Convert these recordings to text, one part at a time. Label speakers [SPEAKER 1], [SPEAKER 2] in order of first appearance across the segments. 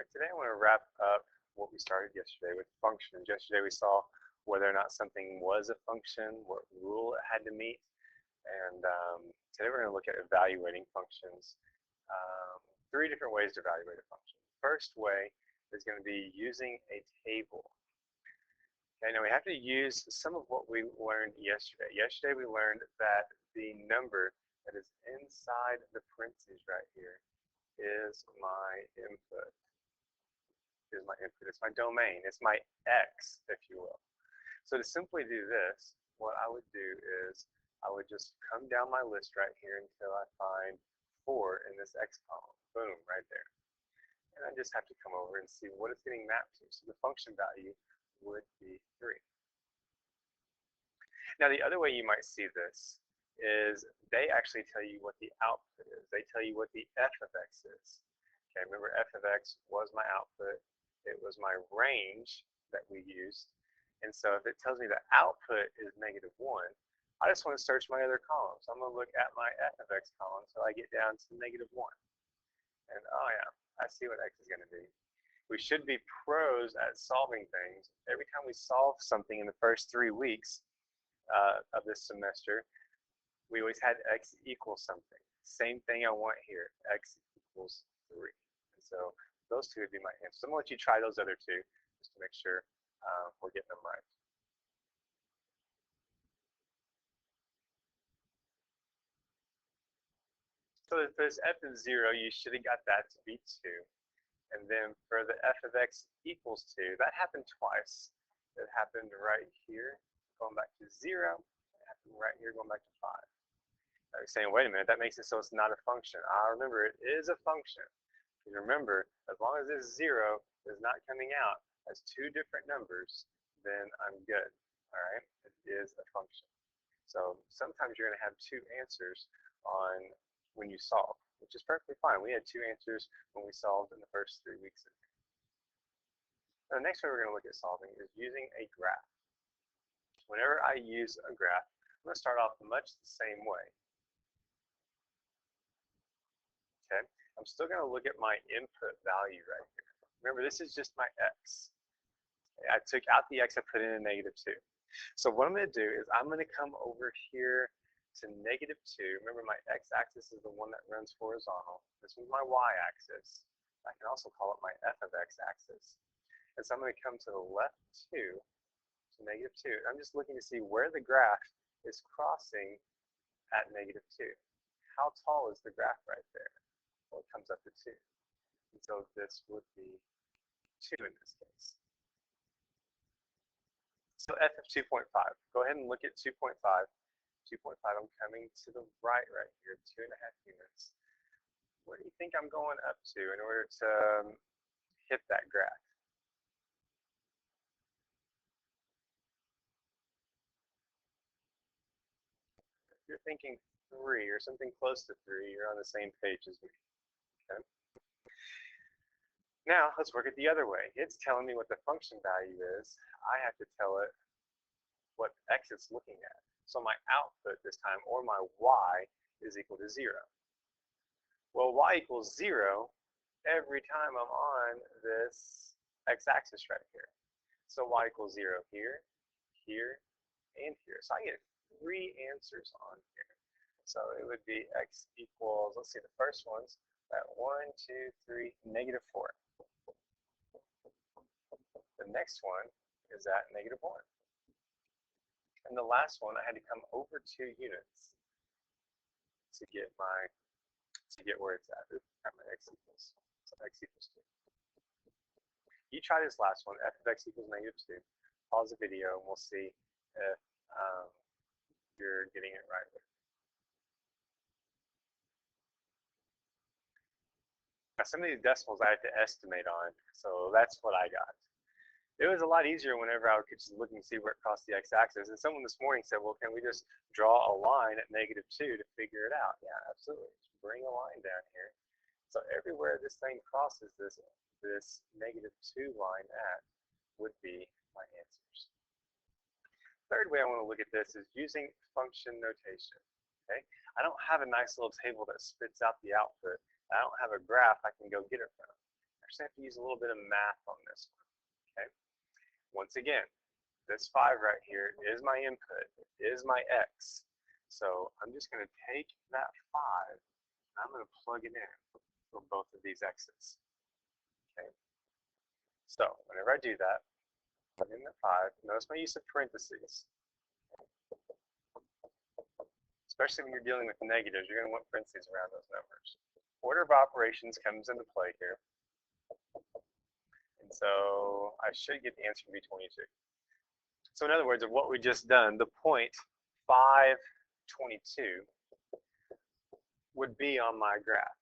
[SPEAKER 1] Today I want to wrap up what we started yesterday with functions. Yesterday we saw whether or not something was a function, what rule it had to meet, and today we're going to look at evaluating functions. Three different ways to evaluate a function. First way is going to be using a table. Okay, now we have to use some of what we learned yesterday. Yesterday we learned that the number that is inside the parentheses right here is my input. It's my domain. It's my X, if you will. So to simply do this, what I would do is I would just come down my list right here until I find 4 in this X column. Boom, right there. And I just have to come over and see what it's getting mapped to. So the function value would be 3. Now the other way you might see this is they actually tell you what the output is. They tell you what the f of x is. Okay, remember f of x was my output. It was my range that we used. And so if it tells me the output is -1, I just want to search my other columns. So I'm going to look at my f of x column until I get down to -1. And oh yeah, I see what x is going to be. We should be pros at solving things. Every time we solve something in the first 3 weeks of this semester, we always had x equals something. Same thing I want here, x equals 3. And so those two would be my answers. So I'm going to let you try those other two just to make sure we're getting them right. So if there's f of 0, you should have got that to be 2. And then for the f of x equals 2, that happened twice. It happened right here, going back to 0. It happened right here, going back to 5. Now you're saying, wait a minute, that makes it so it's not a function. Remember, it is a function. And remember, as long as this 0 is not coming out as 2 different numbers, then I'm good. All right, it is a function. So sometimes you're going to have 2 answers on when you solve, which is perfectly fine. We had 2 answers when we solved in the first 3 weeks of it. Now, the next way we're going to look at solving is using a graph. Whenever I use a graph, I'm going to start off much the same way. Okay, I'm still going to look at my input value right here. Remember, this is just my x. Okay, I took out the x, I put in a -2. So what I'm going to do is I'm going to come over here to -2. Remember, my x-axis is the one that runs horizontal. This is my y-axis. I can also call it my f of x axis. And so I'm going to come to the left 2, to -2. I'm just looking to see where the graph is crossing at -2. How tall is the graph right there? Well, it comes up to 2. And so this would be 2 in this case. So f of 2.5. Go ahead and look at 2.5. 2.5, I'm coming to the right here, 2.5 units. Where do you think I'm going up to in order to hit that graph? If you're thinking 3 or something close to 3, you're on the same page as me. Okay. Now, let's work it the other way. It's telling me what the function value is. I have to tell it what x it's looking at. So my output this time, or my y, is equal to 0. Well, y equals 0 every time I'm on this x-axis right here. So y equals 0 here, here, and here. So I get 3 answers on here. So it would be x equals, let's see, the first one's at 1, 2, 3, -4. The next one is at -1. And the last one, I had to come over 2 units to get where it's at. At my x equals. So x equals 2. You try this last one, f of x equals -2. Pause the video and we'll see if you're getting it right. Now, some of these decimals I had to estimate on, so that's what I got. It was a lot easier whenever I could just look and see where it crossed the x-axis. And someone this morning said, well, can we just draw a line at -2 to figure it out? Yeah, absolutely. Just bring a line down here. So everywhere this thing crosses this -2 line at would be my answers. Third way I want to look at this is using function notation. Okay, I don't have a nice little table that spits out the output. I don't have a graph I can go get it from. actually have to use a little bit of math on this one. Okay. Once again, this 5 right here is my input, is my x. So I'm just going to take that 5 and I'm going to plug it in for both of these x's. Okay. So whenever I do that, plug in the 5. Notice my use of parentheses. Especially when you're dealing with negatives, you're going to want parentheses around those numbers. Order of operations comes into play here. And so I should get the answer to be 22. So in other words, of what we just done, the point 522 would be on my graph.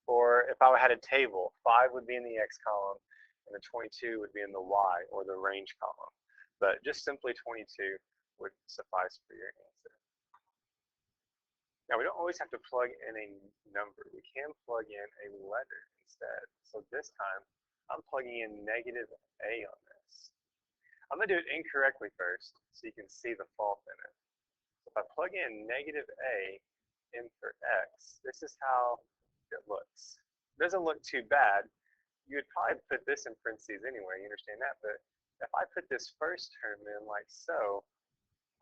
[SPEAKER 1] Or if I had a table, 5 would be in the x column, and the 22 would be in the y, or the range column. But just simply 22 would suffice for your answer. Now, we don't always have to plug in a number. We can plug in a letter instead. So this time, I'm plugging in negative a on this. I'm going to do it incorrectly first, so you can see the fault in it. If I plug in negative a in for x, this is how it looks. It doesn't look too bad. You would probably put this in parentheses anyway, you understand that, but if I put this first term in like so,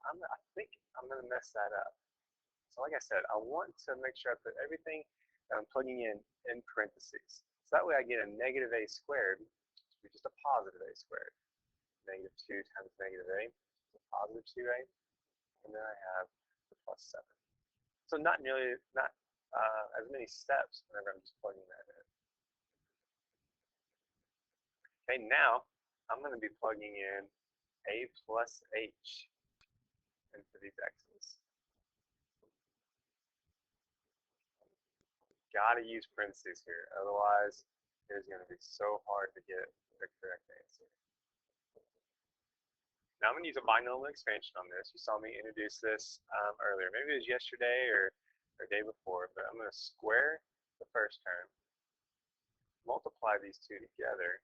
[SPEAKER 1] I think I'm going to mess that up. So like I said, I want to make sure I put everything that I'm plugging in parentheses. So that way I get a negative a squared, which would be just a positive a squared. Negative 2 times negative a, so positive 2a, and then I have the plus 7. So not as many steps whenever I'm just plugging that in. Okay, now I'm going to be plugging in a plus h into these x's. Got to use parentheses here, otherwise it is going to be so hard to get the correct answer. Now I'm going to use a binomial expansion on this. You saw me introduce this earlier. Maybe it was yesterday or day before, but I'm going to square the first term, multiply these two together,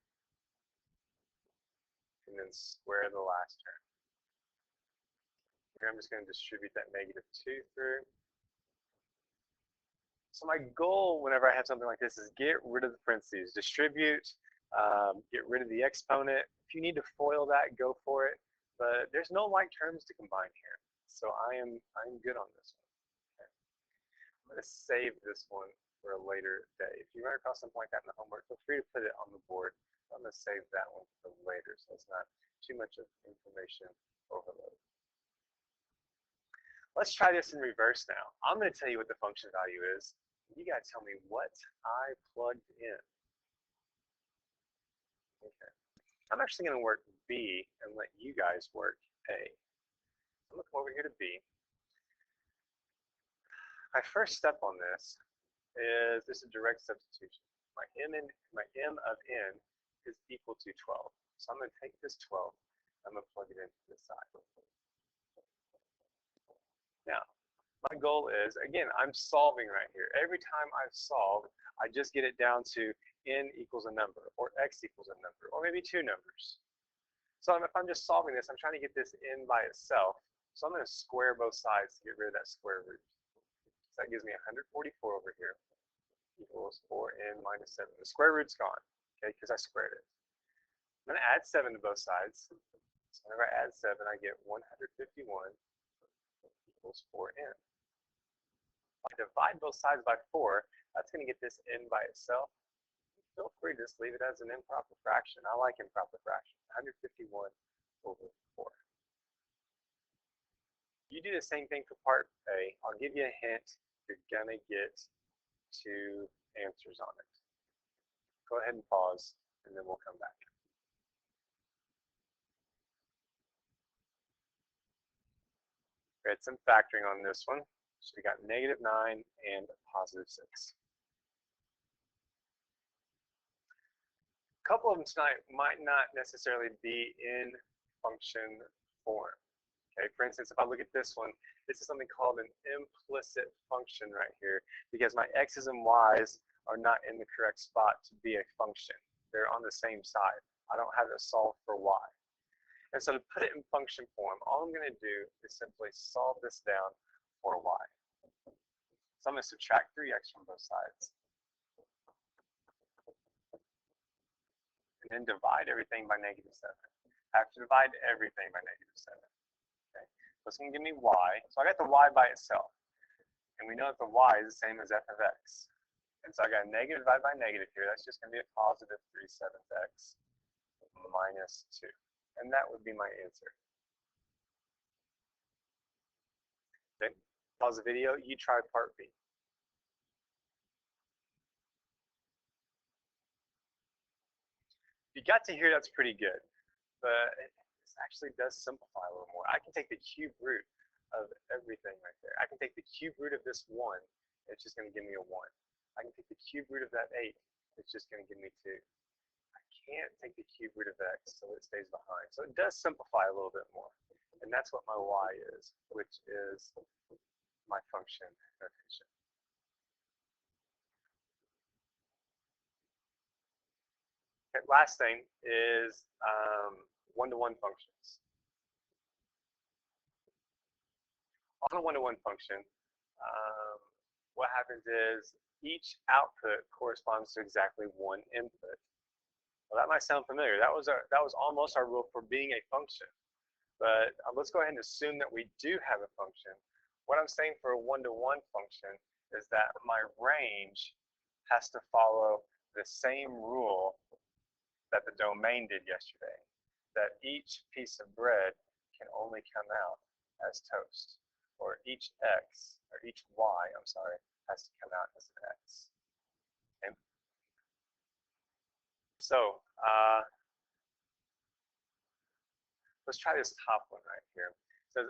[SPEAKER 1] and then square the last term. Here I'm just going to distribute that negative 2 through. So my goal whenever I have something like this is get rid of the parentheses, distribute, get rid of the exponent. If you need to FOIL that, go for it. But there's no like terms to combine here. So I'm good on this one. Okay. I'm going to save this one for a later day. If you run across something like that in the homework, feel free to put it on the board. I'm going to save that one for later so it's not too much of information overload. Let's try this in reverse now. I'm going to tell you what the function value is. You got to tell me what I plugged in. Okay. I'm actually going to work B and let you guys work A. I'm going to come over here to B. My first step on this is a direct substitution. My m of n is equal to 12. So I'm going to take this 12. I'm going to plug it into this side. Now, my goal is, again, I'm solving right here. Every time I solve, I just get it down to n equals a number, or x equals a number, or maybe two numbers. So if I'm just solving this, I'm trying to get this n by itself. So I'm going to square both sides to get rid of that square root. So that gives me 144 over here equals 4n minus 7. The square root's gone, okay, because I squared it. I'm going to add 7 to both sides. So whenever I add 7, I get 151 equals 4n. If I divide both sides by 4, that's going to get this n by itself. Feel free to just leave it as an improper fraction. I like improper fractions. 151 over 4. You do the same thing for part A. I'll give you a hint. You're going to get 2 answers on it. Go ahead and pause, and then we'll come back. We had some factoring on this one. So we got -9 and +6. A couple of them tonight might not necessarily be in function form. Okay, for instance, if I look at this one, this is something called an implicit function right here because my x's and y's are not in the correct spot to be a function. They're on the same side. I don't have to solve for y. And so to put it in function form, all I'm going to do is simply solve this down for y. So I'm going to subtract 3x from both sides. and divide everything by -7. I have to divide everything by -7. Okay, so it's going to give me y. So I got the y by itself. And we know that the y is the same as f of x. And so I got a negative divided by negative here. That's just going to be a positive 3/7 x minus 2. And that would be my answer. Okay, pause the video. You try part B. If you got to here, that's pretty good. But this actually does simplify a little more. I can take the cube root of everything right there. I can take the cube root of this 1. It's just going to give me a 1. I can take the cube root of that 8. It's just going to give me 2. I can't take the cube root of x, so it stays behind. So it does simplify a little bit more. And that's what my y is, which is my function notation. Okay, last thing is one-to-one functions. On a one-to-one function, what happens is each output corresponds to exactly one input. Well, that might sound familiar. That was almost our rule for being a function. But let's go ahead and assume that we do have a function. What I'm saying for a one-to-one function is that my range has to follow the same rule that the domain did yesterday, that each piece of bread can only come out as toast, or each x, or each y, I'm sorry, has to come out as an x. Okay? So let's try this top one right here. It says,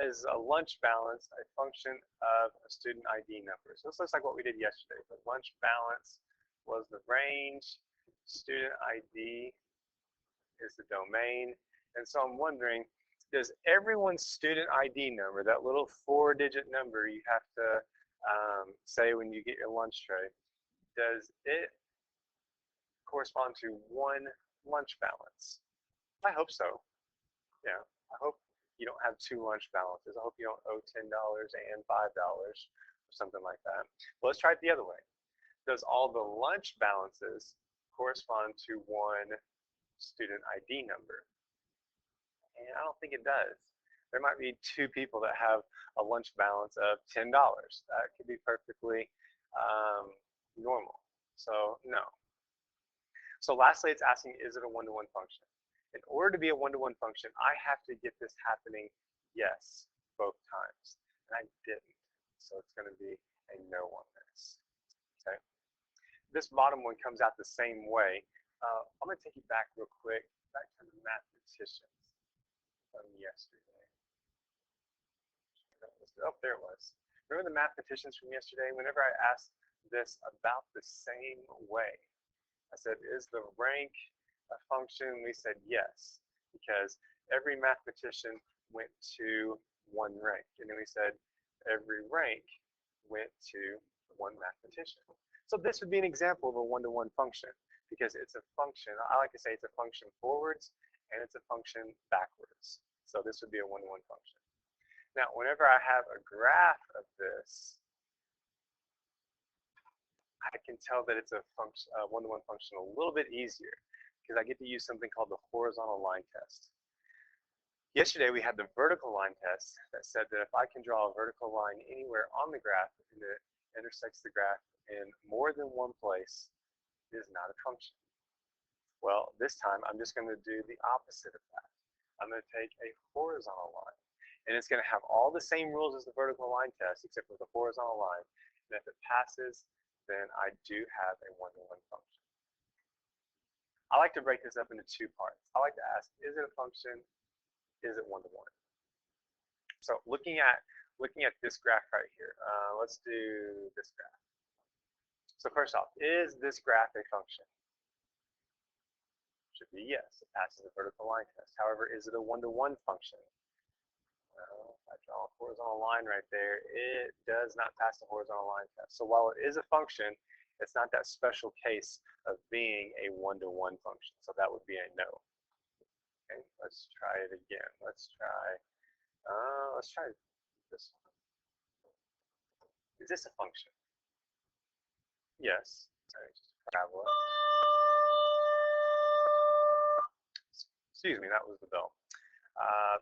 [SPEAKER 1] is a lunch balance a function of a student ID number? So this looks like what we did yesterday. The lunch balance was the range, student ID is the domain. And so I'm wondering, does everyone's student ID number, that little 4-digit number you have to say when you get your lunch tray, does it correspond to one lunch balance? I hope so. Yeah, I hope you don't have 2 lunch balances. I hope you don't owe $10 and $5 or something like that. Well, let's try it the other way. Does all the lunch balances correspond to one student ID number? And I don't think it does. There might be 2 people that have a lunch balance of $10. That could be perfectly normal. So no. So lastly, it's asking, is it a one-to-one function? In order to be a one-to-one function, I have to get this happening yes both times. And I didn't. So it's going to be a no on this. Okay. This bottom one comes out the same way. I'm going to take you back real quick, back to the mathematicians from yesterday. Oh, there it was. Remember the mathematicians from yesterday? Whenever I asked this about the same way, I said, is the rank a function? We said yes, because every mathematician went to one rank. And then we said every rank went to one mathematician. So this would be an example of a one-to-one function, because it's a function. I like to say it's a function forwards and it's a function backwards. So this would be a one-to-one function. Now, whenever I have a graph of this, I can tell that it's a function, one-to-one function a little bit easier, because I get to use something called the horizontal line test. Yesterday we had the vertical line test that said that if I can draw a vertical line anywhere on the graph and it intersects the graph in more than one place, it is not a function. Well, this time I'm just going to do the opposite of that. I'm going to take a horizontal line, and it's going to have all the same rules as the vertical line test, except for the horizontal line. And if it passes, then I do have a one-to-one function. I like to break this up into 2 parts. I like to ask, is it a function? Is it one-to-one? So looking at this graph right here, let's do this graph. So first off, is this graph a function? Should be yes. It passes the vertical line test. However, is it a one-to-one function? Well, if I draw a horizontal line right there, it does not pass the horizontal line test. So while it is a function, it's not that special case of being a one-to-one function. So that would be a no. Okay, let's try it again. Let's try this one. Is this a function? Yes. All right, just parabola. Excuse me, that was the bell.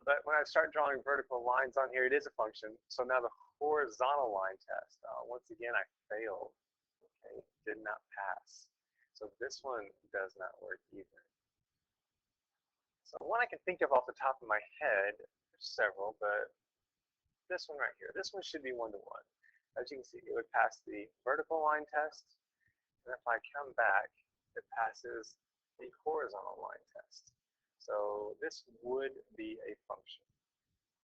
[SPEAKER 1] But when I start drawing vertical lines on here, it is a function. So now the horizontal line test. Once again, I failed. Okay, did not pass. So this one does not work either. So one I can think of off the top of my head, there's several, but this one right here, this one should be one-to-one. As you can see, it would pass the vertical line test, and if I come back, it passes the horizontal line test. So this would be a function.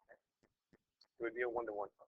[SPEAKER 1] Okay? It would be a one-to-one function.